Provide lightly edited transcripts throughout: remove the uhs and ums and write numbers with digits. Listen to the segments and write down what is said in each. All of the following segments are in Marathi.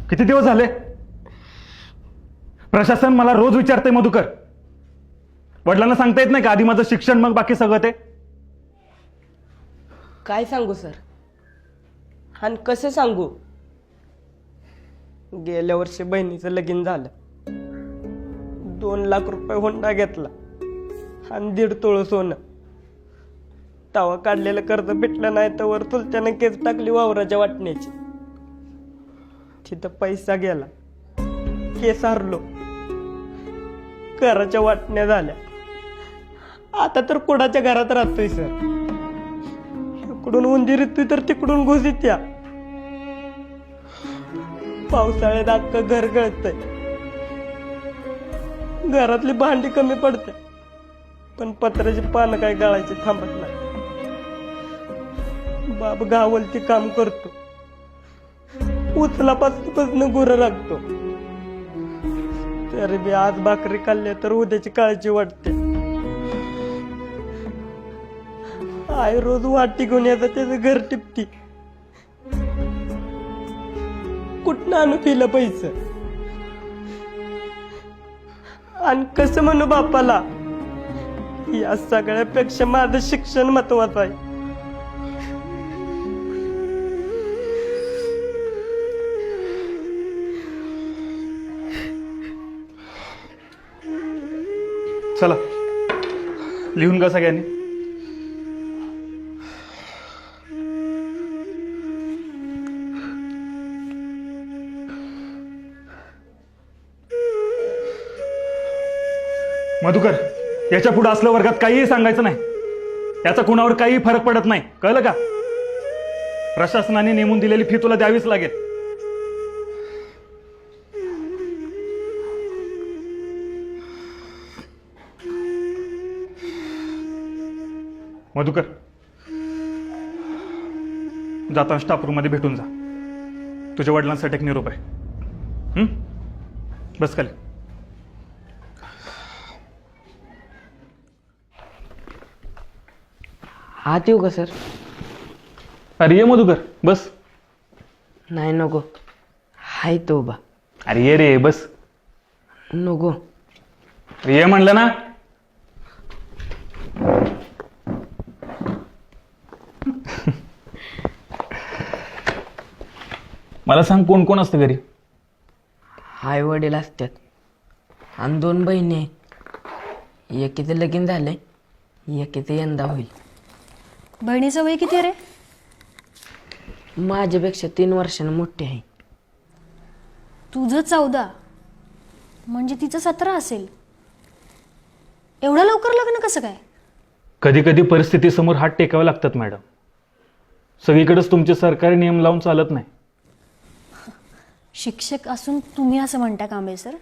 किती दिवस झाले? प्रशासन मला रोज विचारते मधुकर, वडिलांना सांगता येत नाही का आधी माझं शिक्षण मग बाकी सगळं ते? काय सांगू सर, आणि कसं सांगू? गेल्या वर्षी बहिणीचं लगीन झालं, 2 लाख रुपये हुंडा घेतला आणि 1.5 तोळ सोनं. तवा काढलेलं कर्ज भेटलं नाही तर चुलत्यानं केस टाकली वावराच्या वाटण्याची. तिथं पैसा गेला, केस हरलो, घराच्या वाटण्या झाल्या. आता तर कुणाच्या घरात राहतोय सर. इकडून उंदीर येतोय तर तिकडून घुस येत्या. पावसाळ्यात अख्खं घर गळतंय. घरातली भांडी कमी पडते, पण पत्र्याची पानं काय गळायची थांबत नाही. बाप गावलती काम करतो, उचलापासून गुरं राखतो. तरी बी आज भाकरी खाल्ल्या तर उद्याची काळजी वाटते. आई रोज वाटी घेऊन येतात, त्याचं घर टिपती. कुठनं आणू पिलं पैसे? आणि कसं म्हणू बापाला, या सगळ्यापेक्षा माझं शिक्षण महत्वाचं आहे. चला लिहून का सगळ्यांनी? मधुकर, याच्या पुढे असलं वर्गात काहीही सांगायचं नाही. याचा कुणावर काही फरक पडत नाही, कळलं का? प्रशासनाने नेमून दिलेली फी तुला द्यावीच लागेल. मधुकर, जाताना स्टाफ रूम मध्ये भेटून जा. तुझ्या वडिलांसाठी एक निरोप आहे. बस खाली. आत येऊ का सर? अरे ये मधुकर, बस. नाही नको, हाय तो उभा. अरे ये रे, बस. नको. अरे ये म्हणलं ना. मला सांग, कोण कोण असतं घरी? आई वडील असतात आणि 2 बहिणी आहेत. एकीचं लगीन झालंय, एकीचं यंदा होईल. बहिणीचं वय किती रे? माझ्यापेक्षा 3 वर्षांनी मोठी आहे. तुझं 14, म्हणजे तिचं 17 असेल. एवढं लवकर लग्न कसं काय? कधी कधी परिस्थितीसमोर हात टेकावे लागतात मॅडम. सगळीकडेच तुमचे सरकारी नियम लावून चालत नाही. शिक्षक असून तुम्ही असं म्हणता कांबळे सर?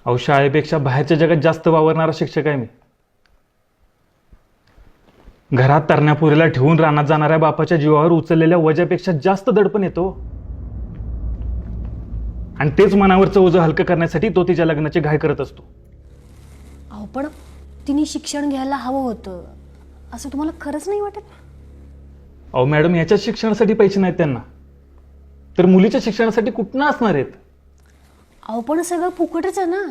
अहो, शाळेपेक्षा बाहेरच्या जगात जास्त वावरणारा शिक्षक आहे मी. घरात तरण्यापुरीला ठेवून रानात जाणाऱ्या बापाच्या जीवावर उचललेल्या वजापेक्षा जास्त दडपण येतो. आणि तेच मनावरचं ओझं हलकं करण्यासाठी तो तिच्या लग्नाची घाई करत असतो. अहो पण तिने शिक्षण घ्यायला हवं होतं असं तुम्हाला खरंच नाही वाटत? अहो मॅडम, याच्या शिक्षणासाठी पैसे नाहीत त्यांना, तर मुलीच्या शिक्षणासाठी कुठनं असणार आहेत? अहो पण सगळं फुकटच आहे ना.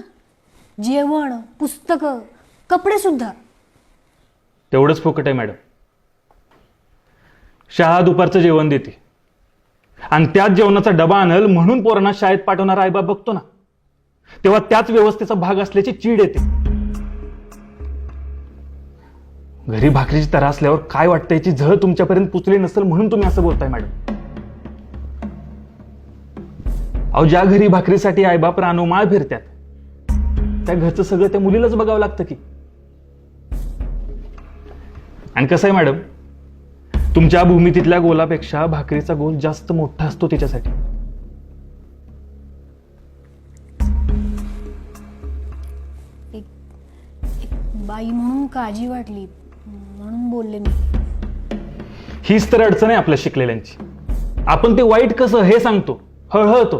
जेवण, पुस्तकं, कपडे सुद्धा. तेवढंच फुकट आहे मॅडम. शाळा दुपारचं जेवण देते आणि त्याच जेवणाचा डबा आणल म्हणून पोरांना शाळेत पाठवणारा आईबाप बघतो ना, तेव्हा त्याच व्यवस्थेचा भाग असल्याची चीड येते. घरी भाकरीची तरा असल्यावर काय वाटतं याची झळ तुमच्यापर्यंत पुचली नसेल म्हणून तुम्ही असं बोलताय मॅडम. अहो, ज्या घरी भाकरीसाठी आईबाप रानोमाळ फिरतात त्या घरचं सगळं त्या मुलीलाच बघावं लागतं की. आणि कसं आहे मॅडम, तुमच्या भूमितीतल्या गोलापेक्षा भाकरीचा गोल जास्त मोठा असतो तिच्यासाठी. एक बाई म्हणून काळजी वाटली म्हणून बोलले मी. हीच तर अडचण आहे आपल्या शिकलेल्यांची. आपण ते वाईट कसं हे सांगतो, हळहळतो,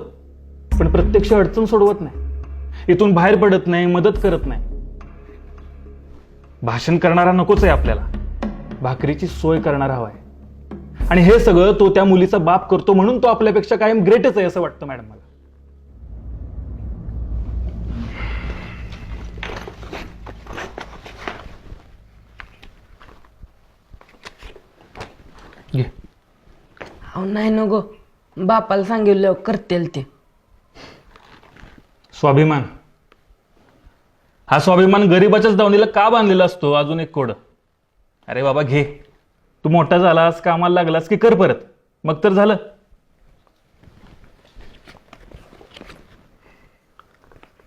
पण प्रत्यक्ष अडचण सोडवत नाही. इथून बाहेर पडत नाही, मदत करत नाही. भाषण करणारा नकोच आहे आपल्याला, भाकरीची सोय करणारा हवाय. आणि हे सगळं तो त्या मुलीचा बाप करतो म्हणून तो आपल्यापेक्षा कायम ग्रेटच आहे असं वाटतं मॅडम मला. अहो नाही नको, बापाला सांगितलं करतील ते. स्वाभिमान, हा स्वाभिमान गरीबाच्याच दावणीला का बांधलेला असतो? अजून एक कोड. अरे बाबा घे, तू मोठा झालास, कामाला लागलास की कर परत, मग तर झालं.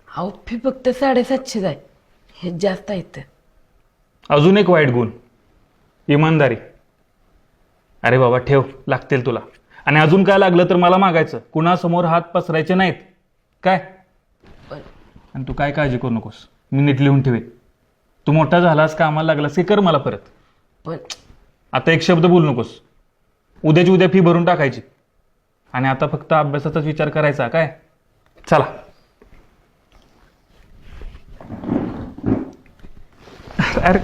अहो फी फक्त 750 आहे, हे जास्त आहेत. अजून एक वाईट गुण, इमानदारी. अरे बाबा ठेव, लागतील तुला. आणि अजून काय लागलं तर मला मागायचं, कुणासमोर हात पसरायचे नाहीत काय. आणि तू काय काळजी करू नकोस, मी नीट लिहून ठेवेन. तू मोठा झालास, कामाला लागलास की कर मला परत. पण आता एक शब्द बोलू नकोस. उद्याची उद्या फी भरून टाकायची. आणि आता फक्त अभ्यासाचाच विचार करायचा काय. चला. अरे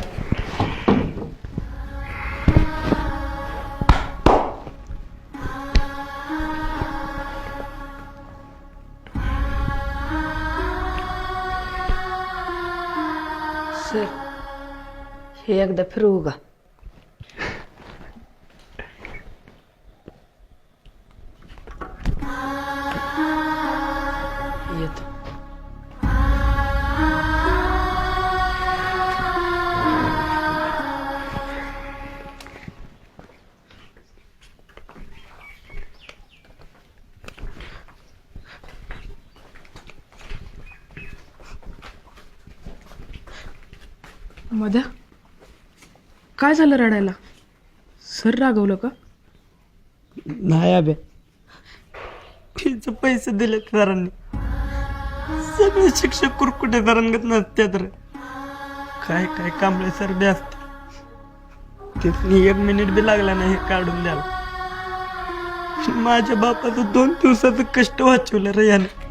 सर, हे एकदा फिरवू का? येतो. मध्या, काय झालं रडायला? सर रागवलं का? नाही अभ्या, फीचे पैसे दिले सरांनी. सगळे शिक्षक कुरकुटे तरंगत नसतात रे. काय काय कांबळे सर बी असते. तिथनी 1 मिनिट बी लागला नाही हे काढून द्यायला. माझ्या बापाचं 2 दिवसाचं कष्ट वाचवलं रे याने.